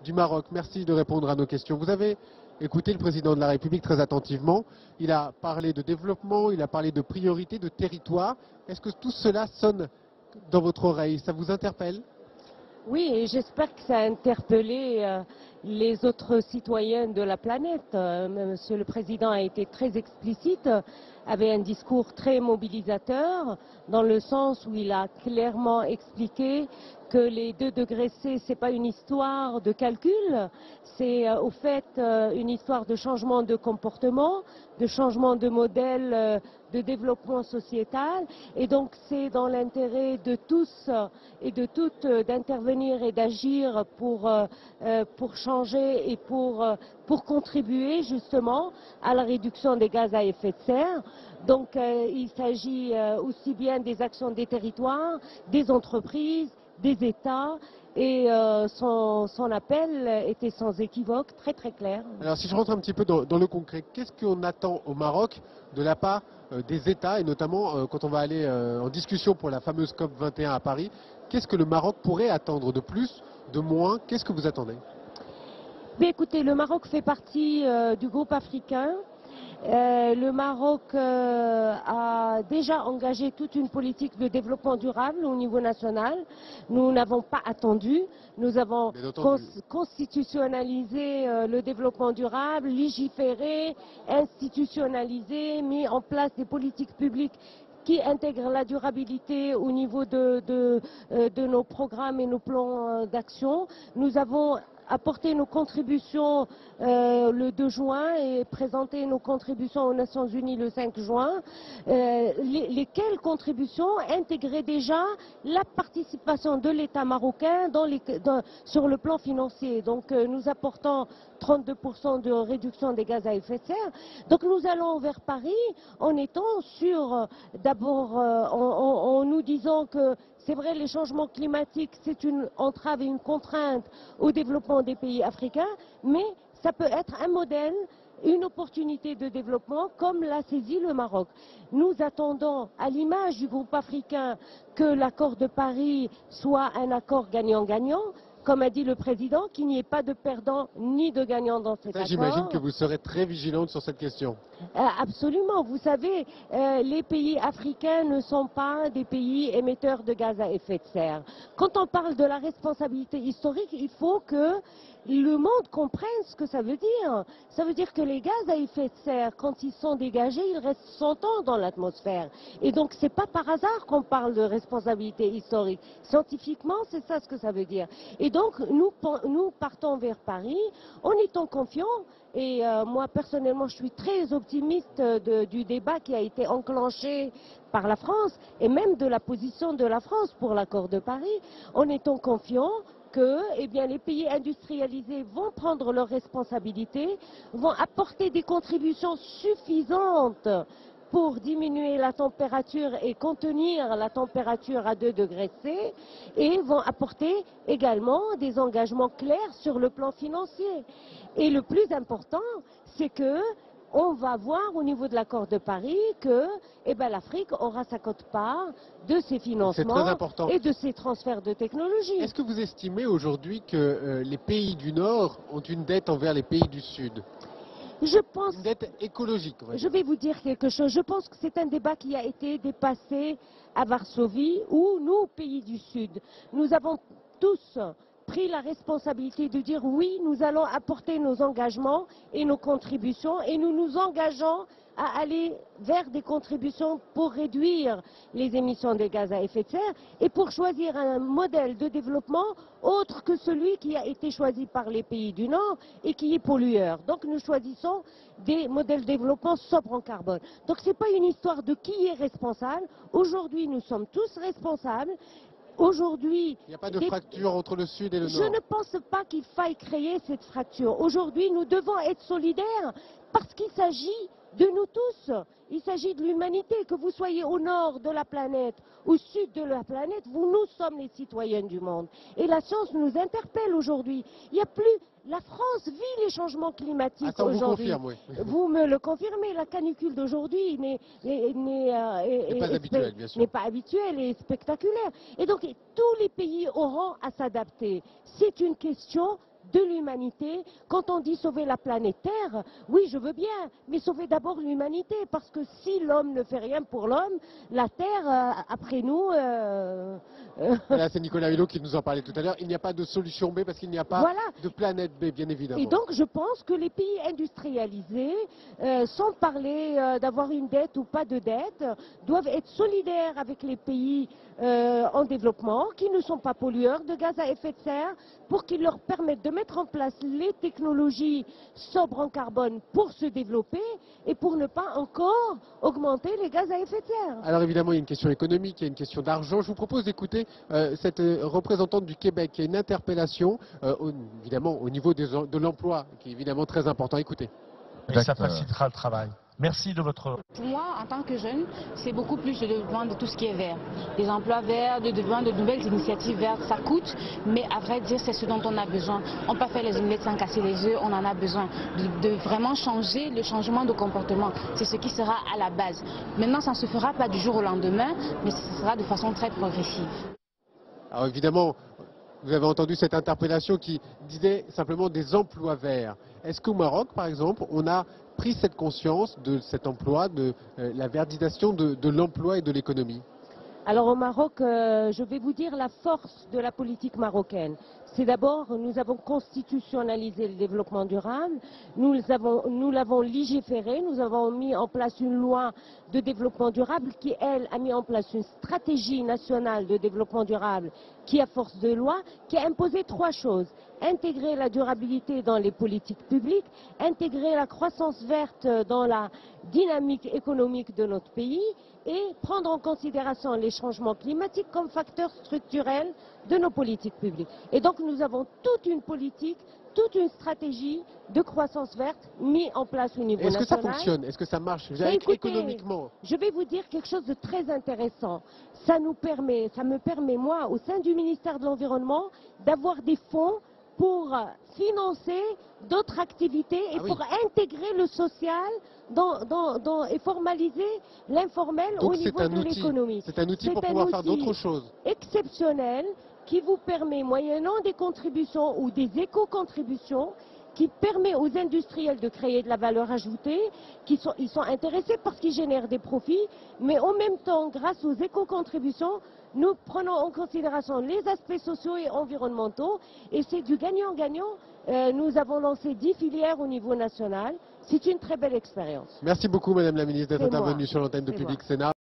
du Maroc. Merci de répondre à nos questions. Vous avez écouté le président de la République très attentivement. Il a parlé de développement, il a parlé de priorité, de territoire. Est-ce que tout cela sonne dans votre oreille? Ça vous interpelle? Oui, et j'espère que ça a interpellé les autres citoyens de la planète. Monsieur le Président a été très explicite, avait un discours très mobilisateur, dans le sens où il a clairement expliqué que les 2 degrés C, ce n'est pas une histoire de calcul, c'est au fait une histoire de changement de comportement, de changement de modèle de développement sociétal, et donc c'est dans l'intérêt de tous et de toutes d'intervenir et d'agir pour changer et pour contribuer justement à la réduction des gaz à effet de serre. Donc il s'agit aussi bien des actions des territoires, des entreprises, des États, et son appel était sans équivoque, très très clair. Alors si je rentre un petit peu dans le concret, qu'est-ce qu'on attend au Maroc de la part des États, et notamment quand on va aller en discussion pour la fameuse COP 21 à Paris, qu'est-ce que le Maroc pourrait attendre de plus, de moins? Qu'est-ce que vous attendez? Mais écoutez, le Maroc fait partie du groupe africain. Le Maroc a déjà engagé toute une politique de développement durable au niveau national. Nous n'avons pas attendu. Nous avons constitutionnalisé le développement durable, légiféré, institutionnalisé, mis en place des politiques publiques qui intègrent la durabilité au niveau de nos programmes et nos plans d'action. Nous avons apporter nos contributions le 2 juin et présenter nos contributions aux Nations Unies le 5 juin, lesquelles contributions intégraient déjà la participation de l'État marocain sur le plan financier. Donc nous apportons 32% de réduction des gaz à effet de serre. Donc nous allons vers Paris en étant sûrs, d'abord en nous disant que c'est vrai, les changements climatiques, c'est une entrave et une contrainte au développement des pays africains, mais ça peut être un modèle, une opportunité de développement, comme l'a saisi le Maroc. Nous attendons, à l'image du groupe africain, que l'accord de Paris soit un accord gagnant-gagnant. Comme a dit le président, qu'il n'y ait pas de perdants ni de gagnants dans cet accord. J'imagine que vous serez très vigilante sur cette question. Absolument. Vous savez, les pays africains ne sont pas des pays émetteurs de gaz à effet de serre. Quand on parle de la responsabilité historique, il faut que le monde comprenne ce que ça veut dire. Ça veut dire que les gaz à effet de serre, quand ils sont dégagés, ils restent 100 ans dans l'atmosphère. Et donc, c'est pas par hasard qu'on parle de responsabilité historique. Scientifiquement, c'est ça ce que ça veut dire. Et donc, nous partons vers Paris en étant confiants. Et moi, personnellement, je suis très optimiste du débat qui a été enclenché par la France et même de la position de la France pour l'accord de Paris, en étant confiants que les pays industrialisés vont prendre leurs responsabilités, vont apporter des contributions suffisantes pour diminuer la température et contenir la température à 2 degrés C, et vont apporter également des engagements clairs sur le plan financier. Et le plus important, c'est que on va voir au niveau de l'accord de Paris que l'Afrique aura sa quote-part de ses financements et de ses transferts de technologie. Est-ce que vous estimez aujourd'hui que les pays du Nord ont une dette envers les pays du Sud? Je pense, une dette écologique. Je vais vous dire quelque chose. Je pense que c'est un débat qui a été dépassé à Varsovie, où nous, pays du Sud, nous avons tous pris la responsabilité de dire oui, nous allons apporter nos engagements et nos contributions, et nous nous engageons à aller vers des contributions pour réduire les émissions de gaz à effet de serre et pour choisir un modèle de développement autre que celui qui a été choisi par les pays du Nord et qui est pollueur. Donc nous choisissons des modèles de développement sobres en carbone. Donc ce n'est pas une histoire de qui est responsable. Aujourd'hui, nous sommes tous responsables. Aujourd'hui, il n'y a pas de fracture entre le Sud et le Nord. Je ne pense pas qu'il faille créer cette fracture. Aujourd'hui, nous devons être solidaires parce qu'il s'agit de nous tous. Il s'agit de l'humanité. Que vous soyez au nord de la planète, au sud de la planète, nous sommes les citoyens du monde. Et la science nous interpelle aujourd'hui. Il n'y a plus... La France vit les changements climatiques aujourd'hui. Vous me le confirmez, la canicule d'aujourd'hui n'est pas habituelle et spectaculaire. Et donc tous les pays auront à s'adapter. C'est une question de l'humanité. Quand on dit sauver la planète Terre, oui, je veux bien, mais sauver d'abord l'humanité, parce que si l'homme ne fait rien pour l'homme, la Terre, après nous... Là, c'est Nicolas Hulot qui nous en parlait tout à l'heure. Il n'y a pas de solution B parce qu'il n'y a pas Voilà. de planète B, bien évidemment. Et donc, je pense que les pays industrialisés, sans parler d'avoir une dette ou pas de dette, doivent être solidaires avec les pays en développement, qui ne sont pas pollueurs de gaz à effet de serre, pour qu'ils leur permettent de mettre en place les technologies sobres en carbone pour se développer et pour ne pas encore augmenter les gaz à effet de serre. Alors évidemment, il y a une question économique, il y a une question d'argent. Je vous propose d'écouter cette représentante du Québec qui a une interpellation, évidemment au niveau de l'emploi, qui est évidemment très important. Écoutez. Et ça facilitera le travail. Merci de votre... Pour moi, en tant que jeune, c'est beaucoup plus le développement de tout ce qui est vert. Des emplois verts, le développement de nouvelles initiatives vertes, ça coûte, mais à vrai dire, c'est ce dont on a besoin. On ne peut pas faire les omelettes sans casser les œufs, on en a besoin de vraiment changer le changement de comportement. C'est ce qui sera à la base. Maintenant, ça ne se fera pas du jour au lendemain, mais ce sera de façon très progressive. Alors évidemment, vous avez entendu cette interpellation qui disait simplement des emplois verts. Est-ce qu'au Maroc, par exemple, on a pris cette conscience de cet emploi, de la verdisation de l'emploi et de l'économie? Alors au Maroc, je vais vous dire la force de la politique marocaine. C'est d'abord, nous avons constitutionnalisé le développement durable, nous l'avons légiféré, nous avons mis en place une loi de développement durable qui, elle, a mis en place une stratégie nationale de développement durable qui, à force de loi, qui a imposé trois choses. Intégrer la durabilité dans les politiques publiques, intégrer la croissance verte dans la dynamique économique de notre pays et prendre en considération les changements climatiques comme facteurs structurels de nos politiques publiques. Et donc nous avons toute une politique, toute une stratégie de croissance verte mise en place au niveau national. Est-ce que ça fonctionne? Est-ce que ça marche économiquement? Je vais vous dire quelque chose de très intéressant. Ça me permet, moi, au sein du ministère de l'Environnement, d'avoir des fonds pour financer d'autres activités et pour intégrer le social et formaliser l'informel au niveau de l'économie. C'est un outil pour pouvoir faire d'autres choses. Exceptionnel qui vous permet, moyennant des contributions ou des éco-contributions, qui permet aux industriels de créer de la valeur ajoutée, ils sont intéressés parce qu'ils génèrent des profits, mais en même temps, grâce aux éco-contributions, nous prenons en considération les aspects sociaux et environnementaux, et c'est du gagnant-gagnant. Nous avons lancé 10 filières au niveau national. C'est une très belle expérience. Merci beaucoup, Madame la Ministre, d'être intervenue sur l'antenne de Public Sénat.